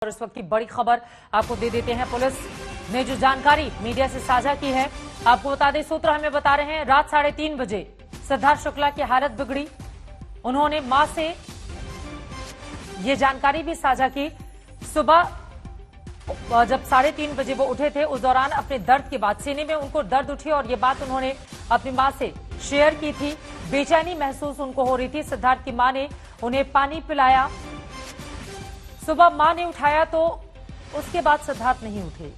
और इस वक्त की बड़ी खबर आपको दे देते हैं। पुलिस ने जो जानकारी मीडिया से साझा की है, आपको बता दें, सूत्र हमें बता रहे हैं रात 3:30 बजे सिद्धार्थ शुक्ला की हालत बिगड़ी। उन्होंने मां से ये जानकारी भी साझा की। सुबह जब 3:30 बजे वो उठे थे, उस दौरान अपने दर्द के बाद सीने में उनको दर्द उठी और ये बात उन्होंने अपनी मां से शेयर की थी। बेचैनी महसूस उनको हो रही थी। सिद्धार्थ की मां ने उन्हें पानी पिलाया। सुबह मां ने उठाया तो उसके बाद सिद्धार्थ नहीं उठे,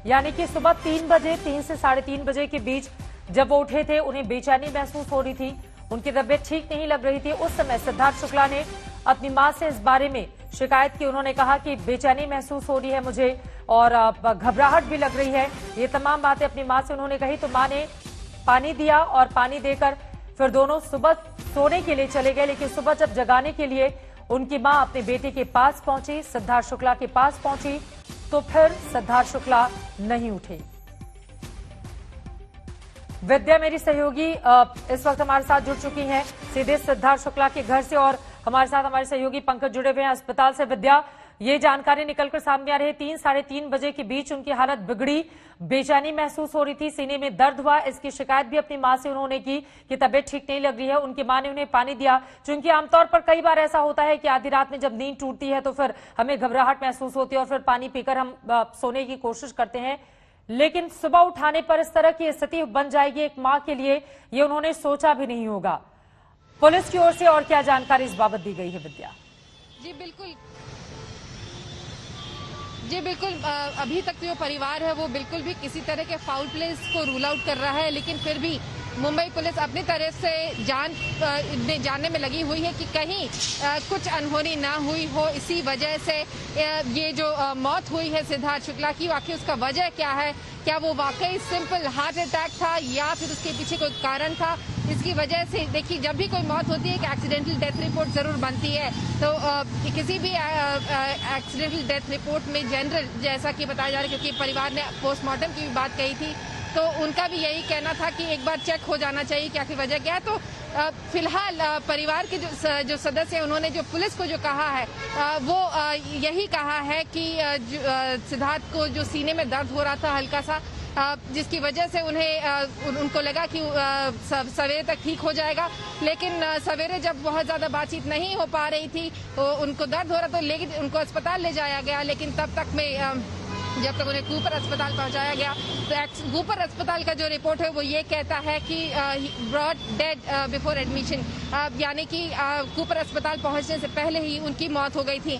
यानी कि सुबह 3 से 3:30 बजे के बीच जब वो उठे थे, उन्हें बेचैनी महसूस हो रही थी, उनकी तबीयत ठीक नहीं लग रही थी। उस समय सिद्धार्थ शुक्ला ने अपनी मां से इस बारे में शिकायत की। उन्होंने कहा कि बेचैनी महसूस हो रही है मुझे और घबराहट भी लग रही है। ये तमाम बातें अपनी मां से उन्होंने कही तो मां ने पानी दिया और पानी देकर फिर दोनों सुबह सोने के लिए चले गए। लेकिन सुबह जब जगाने के लिए उनकी मां अपने बेटे के पास पहुंची, सिद्धार्थ शुक्ला के पास पहुंची, तो फिर सिद्धार्थ शुक्ला नहीं उठे। विद्या मेरी सहयोगी इस वक्त हमारे साथ जुड़ चुकी हैं सीधे सिद्धार्थ शुक्ला के घर से, और हमारे साथ हमारे सहयोगी पंकज जुड़े हुए हैं अस्पताल से। विद्या, ये जानकारी निकलकर सामने आ रही है 3-3:30 बजे के बीच उनकी हालत बिगड़ी, बेचैनी महसूस हो रही थी, सीने में दर्द हुआ। इसकी शिकायत भी अपनी मां से उन्होंने की कि तबीयत ठीक नहीं लग रही है। उनकी मां ने उन्हें पानी दिया। चूंकि आमतौर पर कई बार ऐसा होता है कि आधी रात में जब नींद टूटती है तो फिर हमें घबराहट महसूस होती है और फिर पानी पीकर हम सोने की कोशिश करते हैं, लेकिन सुबह उठाने पर इस तरह की स्थिति बन जाएगी एक मां के लिए, ये उन्होंने सोचा भी नहीं होगा। पुलिस की ओर से और क्या जानकारी इस बाबत दी गई है विद्या? जी बिल्कुल, अभी तक तो जो परिवार है वो बिल्कुल भी किसी तरह के फाउल प्लेस को रूल आउट कर रहा है, लेकिन फिर भी मुंबई पुलिस अपनी तरह से जानने में लगी हुई है कि कहीं कुछ अनहोनी ना हुई हो। इसी वजह से ये जो मौत हुई है सिद्धार्थ शुक्ला की, आखिर उसका वजह क्या है? क्या वो वाकई सिंपल हार्ट अटैक था या फिर उसके पीछे कोई कारण था? इसकी वजह से देखिए, जब भी कोई मौत होती है एक एक्सीडेंटल डेथ रिपोर्ट जरूर बनती है, तो किसी भी एक्सीडेंटल डेथ रिपोर्ट में जनरल, जैसा कि बताया जा रहा है, क्योंकि परिवार ने पोस्टमार्टम की भी बात कही थी, तो उनका भी यही कहना था कि एक बार चेक हो जाना चाहिए कि आखिर वजह क्या है। तो फिलहाल परिवार के जो सदस्य हैं, उन्होंने जो पुलिस को जो कहा है वो यही कहा है कि सिद्धार्थ को जो सीने में दर्द हो रहा था हल्का सा, जिसकी वजह से उनको लगा कि सवेरे तक ठीक हो जाएगा, लेकिन सवेरे जब बहुत ज्यादा बातचीत नहीं हो पा रही थी तो उनको दर्द हो रहा था, लेकिन उनको अस्पताल ले जाया गया। लेकिन तब तक में जब तक उन्हें कूपर अस्पताल पहुंचाया गया तो कूपर अस्पताल का जो रिपोर्ट है वो ये कहता है कि ब्रॉड डेड बिफोर एडमिशन, यानी कि कूपर अस्पताल पहुंचने से पहले ही उनकी मौत हो गई थी।